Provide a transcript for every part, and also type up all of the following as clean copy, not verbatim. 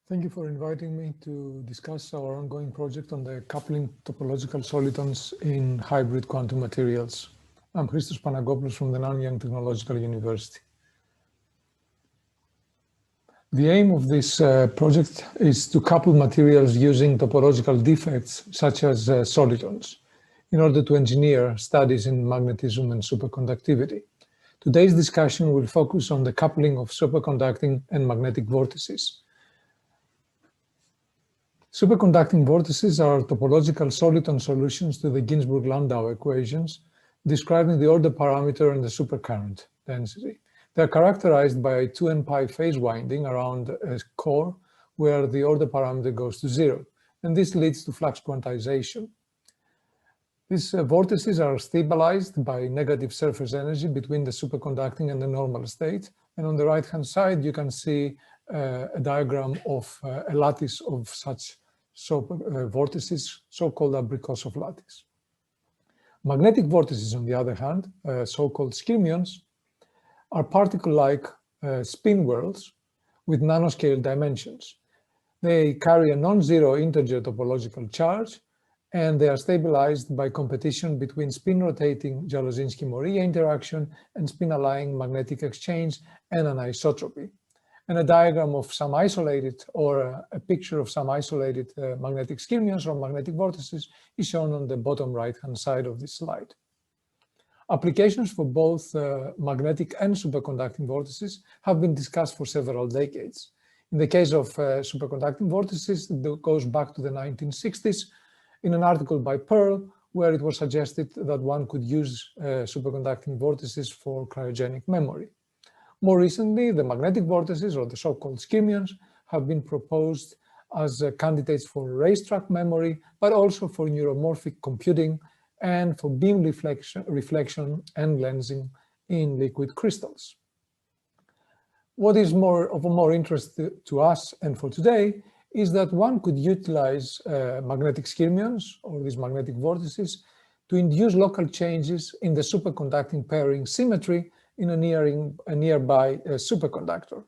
Thank you for inviting me to discuss our ongoing project on the coupling topological solitons in hybrid quantum materials. I'm Christos Panagopoulos from the Nanyang Technological University. The aim of this project is to couple materials using topological defects such as solitons in order to engineer studies in magnetism and superconductivity. Today's discussion will focus on the coupling of superconducting and magnetic vortices. Superconducting vortices are topological soliton solutions to the Ginzburg-Landau equations, describing the order parameter and the supercurrent density. They're characterized by a 2n pi phase winding around a core where the order parameter goes to 0, and this leads to flux quantization. These vortices are stabilized by negative surface energy between the superconducting and the normal state, and on the right-hand side you can see a diagram of a lattice of such vortices, so-called Abrikosov lattice. Magnetic vortices, on the other hand, so-called skyrmions, are particle-like spin worlds with nanoscale dimensions. They carry a non-zero integer topological charge, and they are stabilized by competition between spin-rotating Dzhalozinski-Moriya interaction and spin-aligning magnetic exchange and anisotropy. And a diagram of some isolated, or a picture of some isolated magnetic skyrmions or magnetic vortices is shown on the bottom right-hand side of this slide. Applications for both magnetic and superconducting vortices have been discussed for several decades. In the case of superconducting vortices, it goes back to the 1960s in an article by Pearl, where it was suggested that one could use superconducting vortices for cryogenic memory. More recently, the magnetic vortices, or the so-called skyrmions, have been proposed as candidates for racetrack memory, but also for neuromorphic computing and for beam reflection and lensing in liquid crystals. What is of more interest to us and for today is that one could utilize magnetic skyrmions, or these magnetic vortices, to induce local changes in the superconducting pairing symmetry in a nearby superconductor.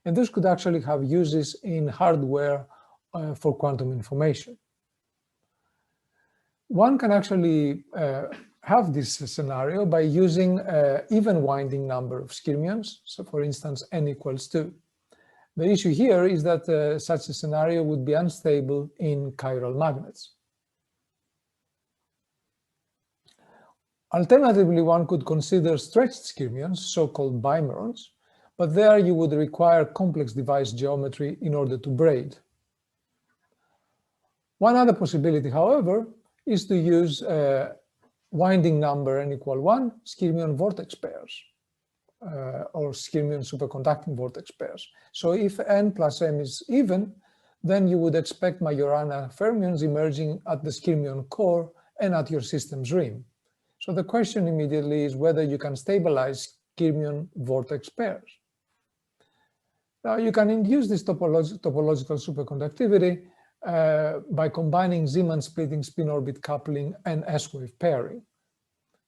And this could actually have uses in hardware for quantum information. One can actually have this scenario by using an even winding number of skyrmions, so for instance n equals 2. The issue here is that such a scenario would be unstable in chiral magnets. Alternatively, one could consider stretched skyrmions, so-called bimerons, but there you would require complex device geometry in order to braid. One other possibility, however, is to use winding number n equal 1 skyrmion vortex pairs, or skyrmion superconducting vortex pairs. So if n plus m is even, then you would expect Majorana fermions emerging at the skyrmion core and at your system's rim. So the question immediately is whether you can stabilize skyrmion vortex pairs. Now you can induce this topological superconductivity by combining Zeeman splitting spin-orbit coupling and S-wave pairing.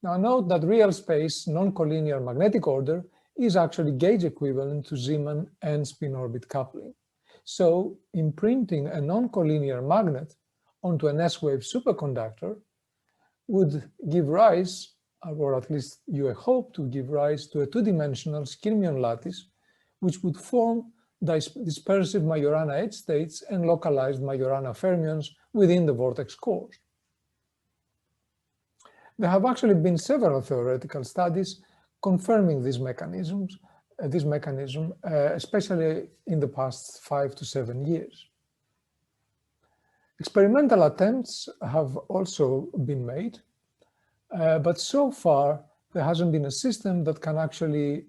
Now note that real space non-collinear magnetic order is actually gauge equivalent to Zeeman and spin-orbit coupling. So imprinting a non-collinear magnet onto an S-wave superconductor would give rise, or at least you hope to give rise, to a two-dimensional skyrmion lattice, which would form dispersive Majorana edge states and localized Majorana fermions within the vortex cores. There have actually been several theoretical studies confirming this mechanism, especially in the past 5 to 7 years. Experimental attempts have also been made, but so far there hasn't been a system that can actually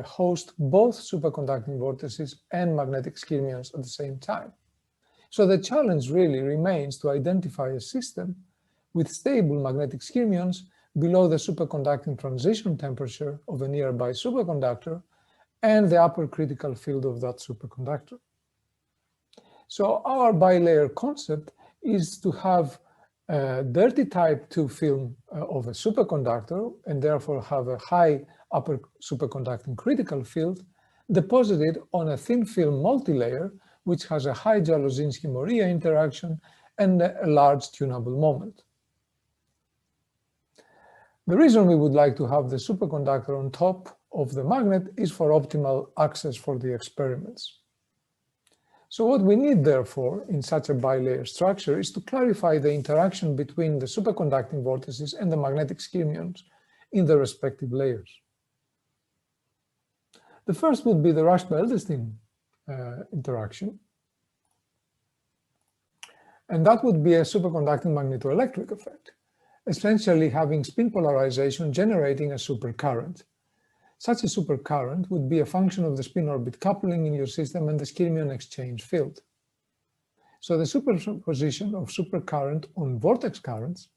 host both superconducting vortices and magnetic skyrmions at the same time. So the challenge really remains to identify a system with stable magnetic skyrmions below the superconducting transition temperature of a nearby superconductor and the upper critical field of that superconductor. So our bilayer concept is to have a dirty type 2 film of a superconductor and therefore have a high upper superconducting critical field deposited on a thin film multilayer which has a high Jałodziński-Moria interaction and a large tunable moment. The reason we would like to have the superconductor on top of the magnet is for optimal access for the experiments. So what we need, therefore, in such a bilayer structure is to clarify the interaction between the superconducting vortices and the magnetic skyrmions in the respective layers. The first would be the Rush-Beldestein interaction, and that would be a superconducting magnetoelectric effect, essentially having spin polarization generating a supercurrent. Such a supercurrent would be a function of the spin-orbit coupling in your system and the skyrmion exchange field. So the superposition of supercurrent on vortex currents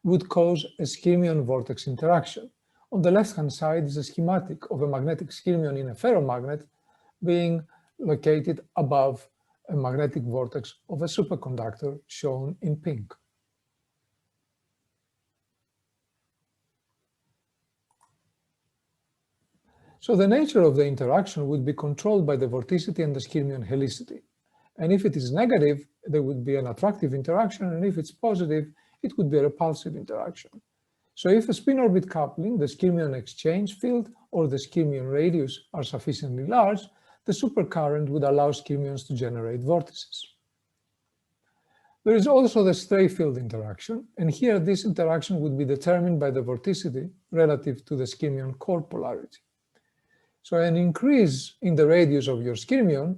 would cause a skyrmion-vortex interaction. On the left-hand side is a schematic of a magnetic skyrmion in a ferromagnet being located above a magnetic vortex of a superconductor shown in pink. So the nature of the interaction would be controlled by the vorticity and the skyrmion helicity. And if it is negative, there would be an attractive interaction, and if it's positive, it would be a repulsive interaction. So if a spin-orbit coupling, the skyrmion exchange field, or the skyrmion radius are sufficiently large, the supercurrent would allow skyrmions to generate vortices. There is also the stray field interaction, and here this interaction would be determined by the vorticity relative to the skyrmion core polarity. So an increase in the radius of your skyrmion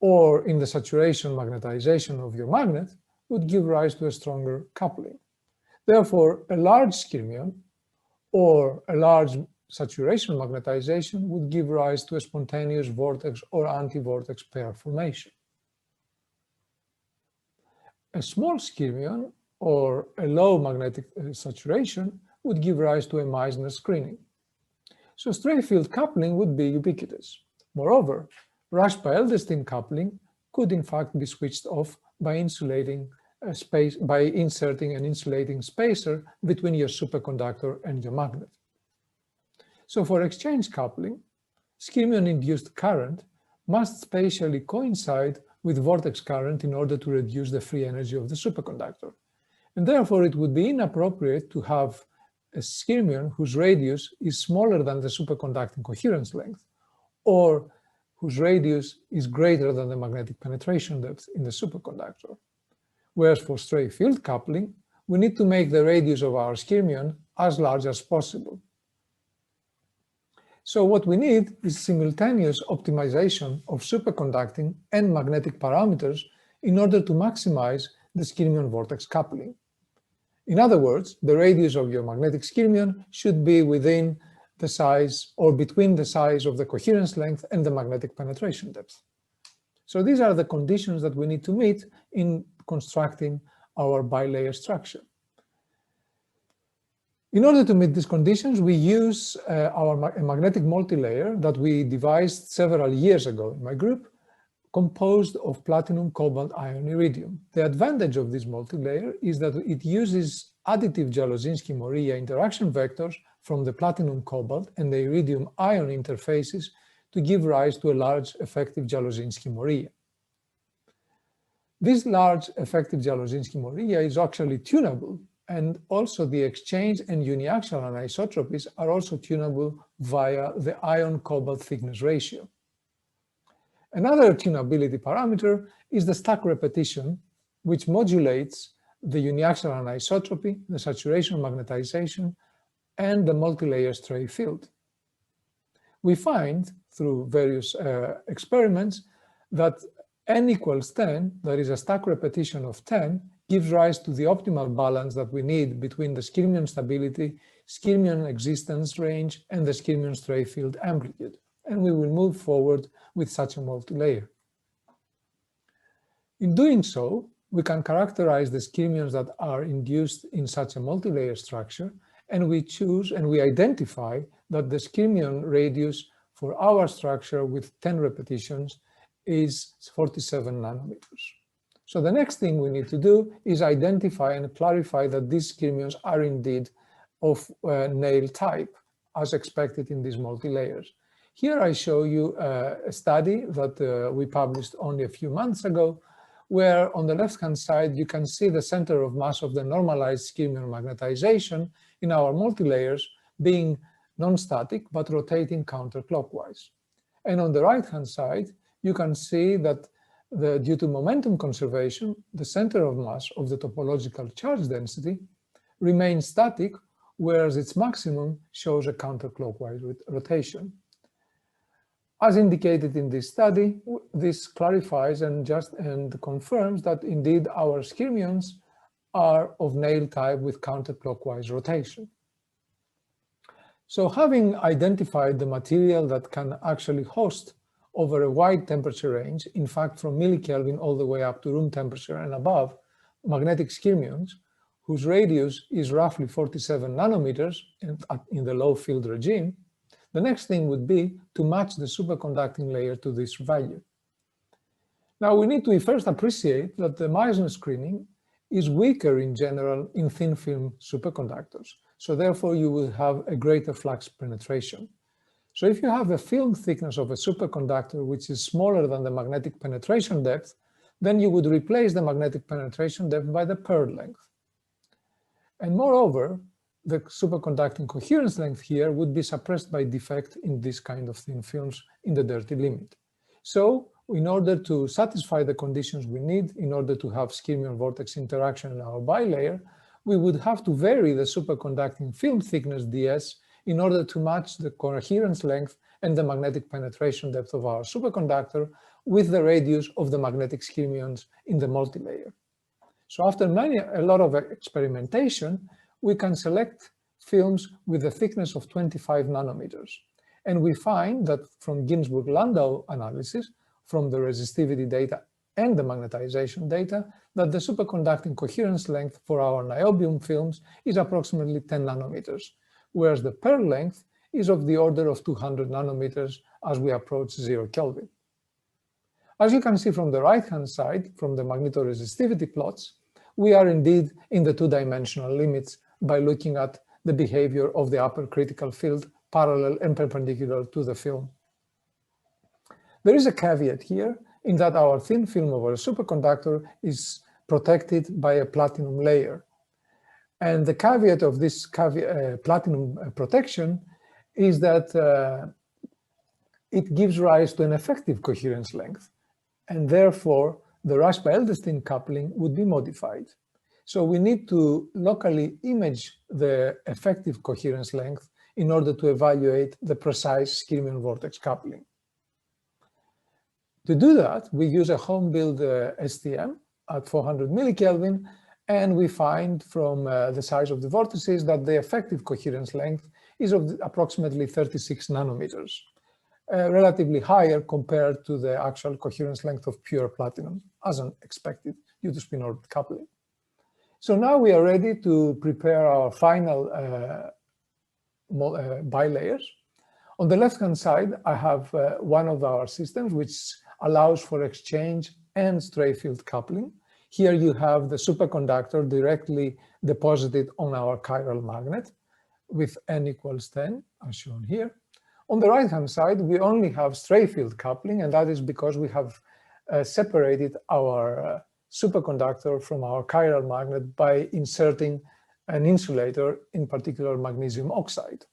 or in the saturation magnetization of your magnet would give rise to a stronger coupling. Therefore, a large skyrmion or a large saturation magnetization would give rise to a spontaneous vortex or anti-vortex pair formation. A small skyrmion or a low magnetic saturation would give rise to a Meissner screening. So stray field coupling would be ubiquitous. Moreover, Rush-Beldestein coupling could in fact be switched off by insulating by inserting an insulating spacer between your superconductor and your magnet. So for exchange coupling, skyrmion-induced current must spatially coincide with vortex current in order to reduce the free energy of the superconductor. And therefore, it would be inappropriate to have a skyrmion whose radius is smaller than the superconducting coherence length, or whose radius is greater than the magnetic penetration depth in the superconductor. Whereas for stray field coupling, we need to make the radius of our skyrmion as large as possible. So what we need is simultaneous optimization of superconducting and magnetic parameters in order to maximize the skyrmion vortex coupling. In other words, the radius of your magnetic skyrmion should be within the size or between the size of the coherence length and the magnetic penetration depth. So these are the conditions that we need to meet in constructing our bilayer structure. In order to meet these conditions, we use a magnetic multilayer that we devised several years ago in my group, composed of platinum, cobalt, iron, iridium. The advantage of this multilayer is that it uses additive Jałodziński-Moria interaction vectors from the platinum, cobalt, and the iridium iron interfaces to give rise to a large effective Jałodziński-Moria. This large effective Jałodziński-Moria is actually tunable, and also the exchange and uniaxial anisotropies are also tunable via the iron-cobalt thickness ratio. Another tunability parameter is the stack repetition, which modulates the uniaxial anisotropy, the saturation magnetization, and the multilayer stray field. We find through various experiments that n equals 10, that is a stack repetition of 10, gives rise to the optimal balance that we need between the skyrmion stability, skyrmion existence range, and the skyrmion stray field amplitude. And we will move forward with such a multilayer. In doing so, we can characterize the skyrmions that are induced in such a multilayer structure, and we identify that the skyrmion radius for our structure with 10 repetitions is 47 nanometers. So the next thing we need to do is identify and clarify that these skyrmions are indeed of nail type, as expected in these multilayers. Here I show you a study that we published only a few months ago, where on the left-hand side you can see the center of mass of the normalized skyrmion magnetization in our multilayers being non-static but rotating counterclockwise. And on the right-hand side, you can see that due to momentum conservation, the center of mass of the topological charge density remains static, whereas its maximum shows a counterclockwise rotation. As indicated in this study, this clarifies and confirms that indeed our skyrmions are of nail type with counterclockwise rotation. So having identified the material that can actually host over a wide temperature range, in fact from millikelvin all the way up to room temperature and above, magnetic skyrmions, whose radius is roughly 47 nanometers in the low field regime, the next thing would be to match the superconducting layer to this value. Now we need to first appreciate that the Meissner screening is weaker in general in thin film superconductors, so therefore you will have a greater flux penetration. So if you have a film thickness of a superconductor which is smaller than the magnetic penetration depth, then you would replace the magnetic penetration depth by the Pearl length. And moreover, the superconducting coherence length here would be suppressed by defect in this kind of thin films in the dirty limit. So in order to satisfy the conditions we need in order to have skyrmion vortex interaction in our bilayer, we would have to vary the superconducting film thickness ds in order to match the coherence length and the magnetic penetration depth of our superconductor with the radius of the magnetic skyrmions in the multilayer. So after a lot of experimentation, we can select films with a thickness of 25 nanometers. And we find that from Ginzburg-Landau analysis, from the resistivity data and the magnetization data, that the superconducting coherence length for our niobium films is approximately 10 nanometers, whereas the Pearl length is of the order of 200 nanometers as we approach 0 Kelvin. As you can see from the right-hand side, from the magnetoresistivity plots, we are indeed in the two-dimensional limits by looking at the behavior of the upper critical field parallel and perpendicular to the film. There is a caveat here in that our thin film over a superconductor is protected by a platinum layer. And the caveat of this platinum protection is that it gives rise to an effective coherence length, and therefore the Rush-by-Eldestein coupling would be modified. So we need to locally image the effective coherence length in order to evaluate the precise skyrmion vortex coupling. To do that, we use a home-built STM at 400 millikelvin, and we find from the size of the vortices that the effective coherence length is of approximately 36 nanometers, relatively higher compared to the actual coherence length of pure platinum, as expected due to spin-orbit coupling. So now we are ready to prepare our final bilayers. On the left-hand side, I have one of our systems which allows for exchange and stray field coupling. Here you have the superconductor directly deposited on our chiral magnet with n equals 10, as shown here. On the right-hand side, we only have stray field coupling, and that is because we have separated our superconductor from our chiral magnet by inserting an insulator, in particular magnesium oxide.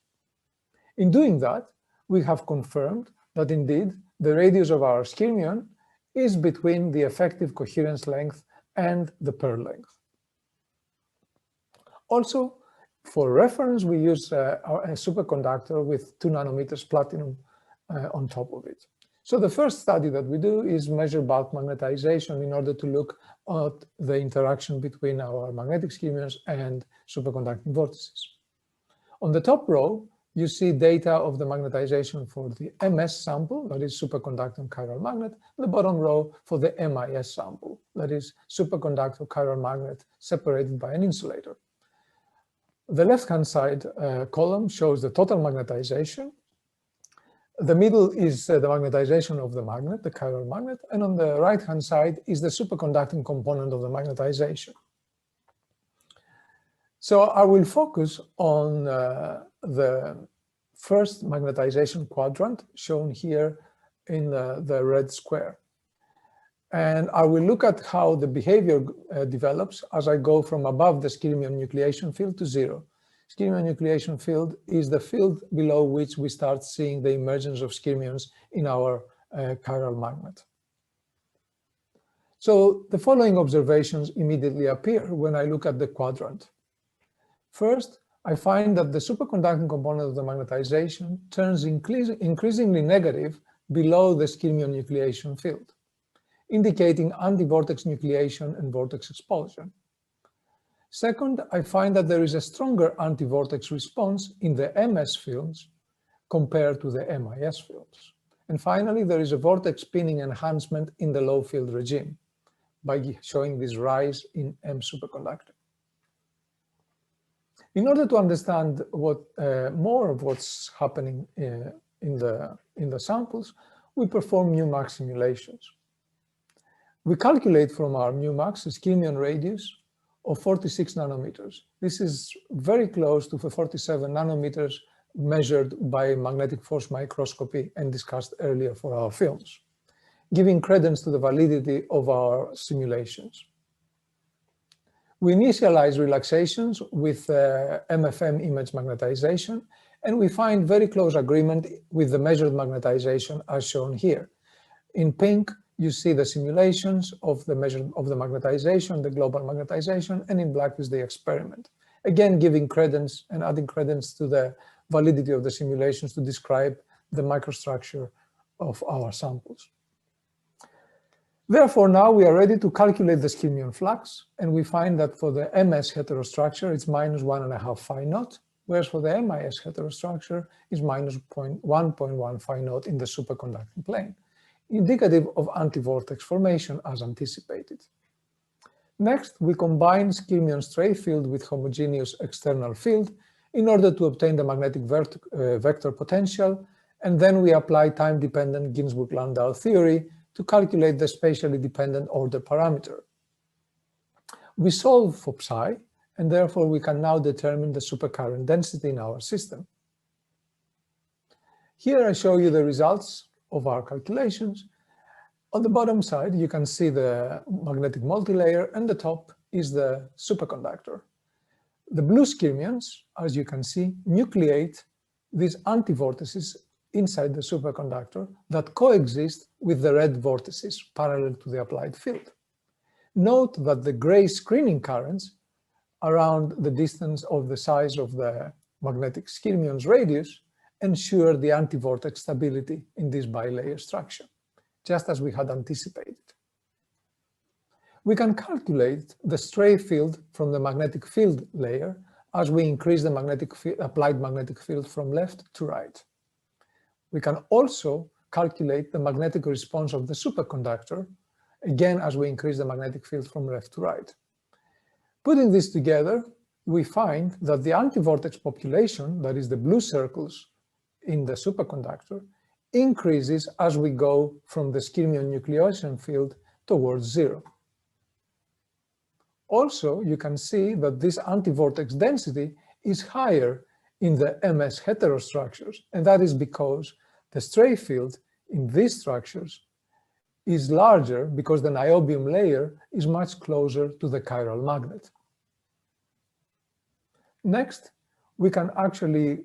In doing that, we have confirmed that indeed the radius of our skyrmion is between the effective coherence length and the Pearl length. Also, for reference, we use a superconductor with 2 nanometers platinum on top of it. So the first study that we do is measure bulk magnetization in order to look at the interaction between our magnetic skyrmions and superconducting vortices. On the top row, you see data of the magnetization for the MS sample, that is superconducting chiral magnet, the bottom row for the MIS sample, that is superconductor chiral magnet separated by an insulator. The left-hand side column shows the total magnetization. The middle is the magnetization of the magnet, the chiral magnet, and on the right-hand side is the superconducting component of the magnetization. So I will focus on the first magnetization quadrant, shown here in the red square. And I will look at how the behavior develops as I go from above the skyrmion nucleation field to zero. Skyrmion nucleation field is the field below which we start seeing the emergence of skyrmions in our chiral magnet. So the following observations immediately appear when I look at the quadrant. First, I find that the superconducting component of the magnetization turns increasingly negative below the skyrmion nucleation field, indicating anti-vortex nucleation and vortex expulsion. Second, I find that there is a stronger anti-vortex response in the MS fields compared to the MIS fields. And finally, there is a vortex spinning enhancement in the low field regime by showing this rise in M superconductor. In order to understand more of what's happening in the samples, we perform mu-max simulations. We calculate from our mu-max a skyrmion radius of 46 nanometers. This is very close to the 47 nanometers measured by magnetic force microscopy and discussed earlier for our films, giving credence to the validity of our simulations. We initialize relaxations with MFM image magnetization, and we find very close agreement with the measured magnetization as shown here. In pink, you see the simulations of the magnetization, the global magnetization, and in black is the experiment. Again, giving credence and adding credence to the validity of the simulations to describe the microstructure of our samples. Therefore, now we are ready to calculate the skyrmion flux, and we find that for the MS heterostructure, it's minus 1.5 phi naught, whereas for the MIS heterostructure, it's minus 1.1 phi naught in the superconducting plane, indicative of anti-vortex formation as anticipated. Next, we combine skyrmion stray field with homogeneous external field in order to obtain the magnetic vector potential, and then we apply time-dependent Ginzburg-Landau theory to calculate the spatially dependent order parameter. We solve for psi, and therefore we can now determine the supercurrent density in our system. Here I show you the results of our calculations. On the bottom side, you can see the magnetic multilayer, and the top is the superconductor. The blue skyrmions, as you can see, nucleate these antivortices inside the superconductor that coexist with the red vortices parallel to the applied field. Note that the gray screening currents around the distance of the size of the magnetic skyrmion's radius ensure the antivortex stability in this bilayer structure, just as we had anticipated. We can calculate the stray field from the magnetic field layer as we increase the applied magnetic field from left to right. We can also calculate the magnetic response of the superconductor, again as we increase the magnetic field from left to right. Putting this together, we find that the anti-vortex population, that is the blue circles in the superconductor, increases as we go from the skyrmion nucleation field towards zero. Also, you can see that this anti-vortex density is higher in the MS heterostructures, and that is because the stray field in these structures is larger because the niobium layer is much closer to the chiral magnet. Next, we can actually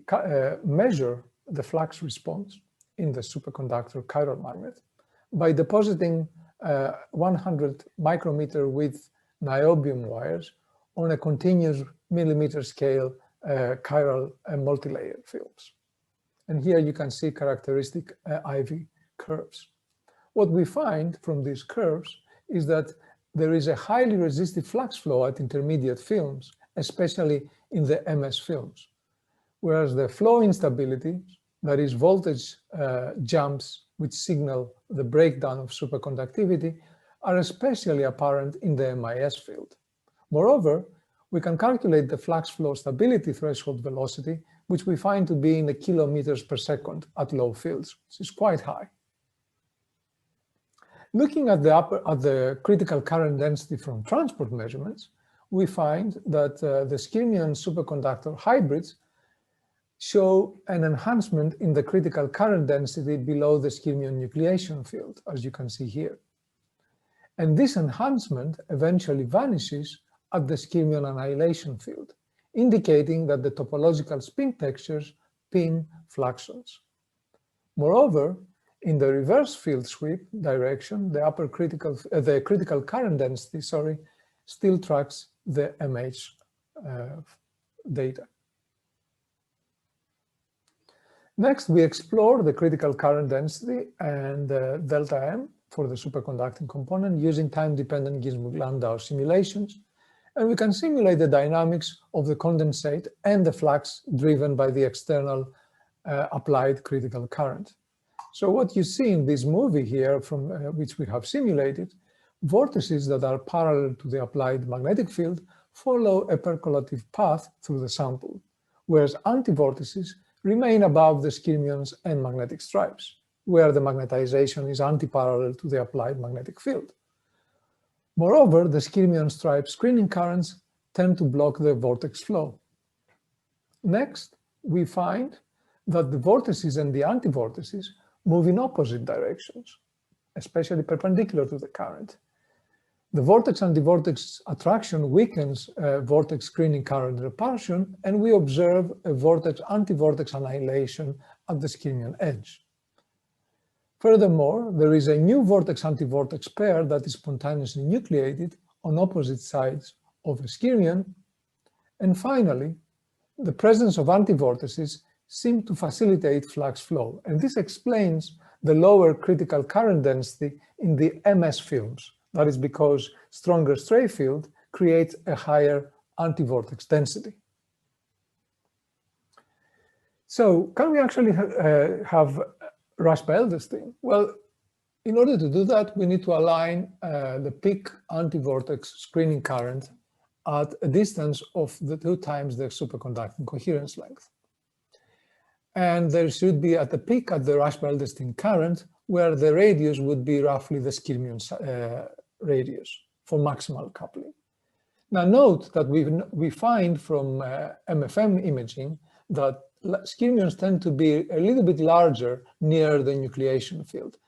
measure the flux response in the superconductor chiral magnet by depositing 100 micrometer width niobium wires on a continuous millimeter scale chiral multilayer films. And here you can see characteristic IV curves. What we find from these curves is that there is a highly resistive flux flow at intermediate films, especially in the MS films, whereas the flow instability, that is voltage jumps which signal the breakdown of superconductivity, are especially apparent in the MIS field. Moreover, we can calculate the flux flow stability threshold velocity, which we find to be in the kilometers per second at low fields, which is quite high. Looking at the critical current density from transport measurements, we find that the skyrmion superconductor hybrids show an enhancement in the critical current density below the skyrmion nucleation field, as you can see here. And this enhancement eventually vanishes at the skyrmion annihilation field, indicating that the topological spin textures pin fluxions. Moreover, in the reverse field sweep direction, the critical current density, still tracks the MH data. Next, we explore the critical current density and delta M for the superconducting component using time-dependent Ginzburg-Landau simulations, and we can simulate the dynamics of the condensate and the flux driven by the external applied critical current. So what you see in this movie here, from which we have simulated, vortices that are parallel to the applied magnetic field follow a percolative path through the sample, whereas antivortices remain above the skyrmions and magnetic stripes, where the magnetization is anti-parallel to the applied magnetic field. Moreover, the skyrmion stripe screening currents tend to block the vortex flow. Next, we find that the vortices and the antivortices move in opposite directions, especially perpendicular to the current. The vortex-antivortex attraction weakens vortex screening current repulsion, and we observe a vortex-antivortex annihilation at the skyrmion edge. Furthermore, there is a new vortex-antivortex pair that is spontaneously nucleated on opposite sides of a skyrmion. And finally, the presence of antivortices seems to facilitate flux flow, and this explains the lower critical current density in the MS films. That is because stronger stray field creates a higher antivortex density. So can we actually have rush by Edelstein? Well, in order to do that, we need to align the peak antivortex screening current at a distance of the 2 times the superconducting coherence length. And there should be at the peak at the rush by Edelstein current, where the radius would be roughly the skyrmion radius for maximal coupling. Now note that we find from MFM imaging that skyrmions tend to be a little bit larger near the nucleation field.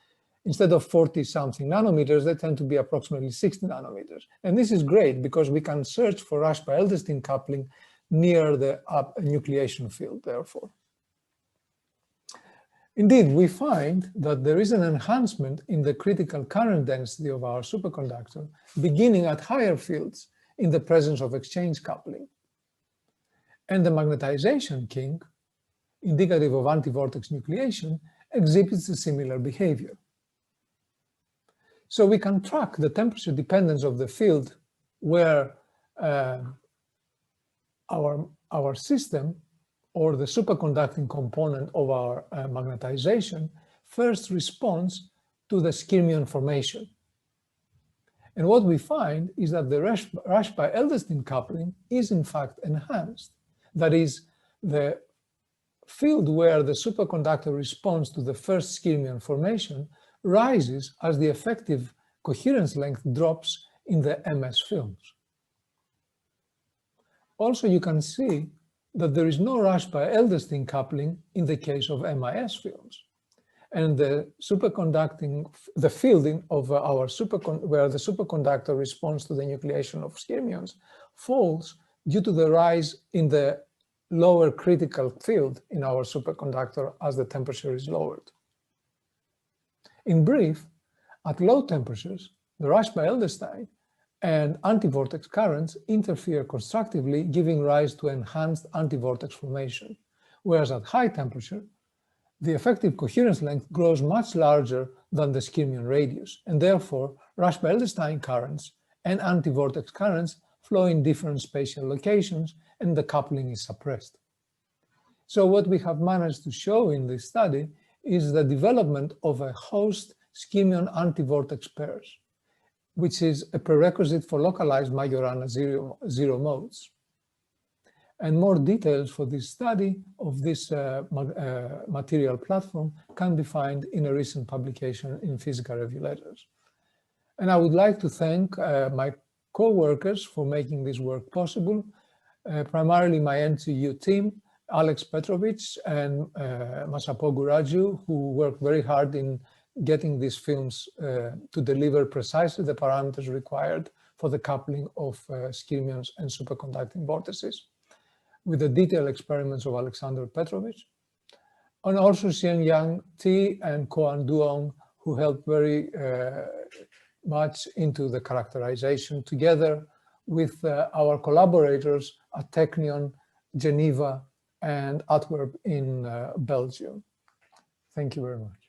Instead of 40-something nanometers, they tend to be approximately 60 nanometers. And this is great because we can search for rush by Edelstein coupling near the nucleation field, therefore. Indeed, we find that there is an enhancement in the critical current density of our superconductor beginning at higher fields in the presence of exchange coupling. And the magnetization kink, indicative of antivortex nucleation, exhibits a similar behavior. So we can track the temperature dependence of the field where our system or the superconducting component of our magnetization first responds to the skyrmion formation. And what we find is that the rush by Edelstein coupling is in fact enhanced. That is, the field where the superconductor responds to the first skyrmion formation rises as the effective coherence length drops in the MS films. Also, you can see that there is no rush by Edelstein coupling in the case of MIS films. And the field of our where the superconductor responds to the nucleation of skyrmions falls due to the rise in the lower critical field in our superconductor as the temperature is lowered. In brief, at low temperatures, the rush by Edelstein and antivortex currents interfere constructively, giving rise to enhanced antivortex formation, whereas at high temperature, the effective coherence length grows much larger than the skyrmion radius, and therefore rush by Edelstein currents and antivortex currents flow in different spatial locations, and the coupling is suppressed. So what we have managed to show in this study is the development of a host skyrmion antivortex pairs, which is a prerequisite for localized Majorana zero modes. And more details for this study of this material platform can be found in a recent publication in Physical Review Letters. And I would like to thank my co-workers for making this work possible, primarily my NTU team, Alex Petrovic and Masapogu Raju, who worked very hard in getting these films to deliver precisely the parameters required for the coupling of skyrmions and superconducting vortices, with the detailed experiments of Alexander Petrovic, and also Xianyang Ti and Koan Duong, who helped very much into the characterization, together with our collaborators at Technion, Geneva, and Antwerp in Belgium. Thank you very much.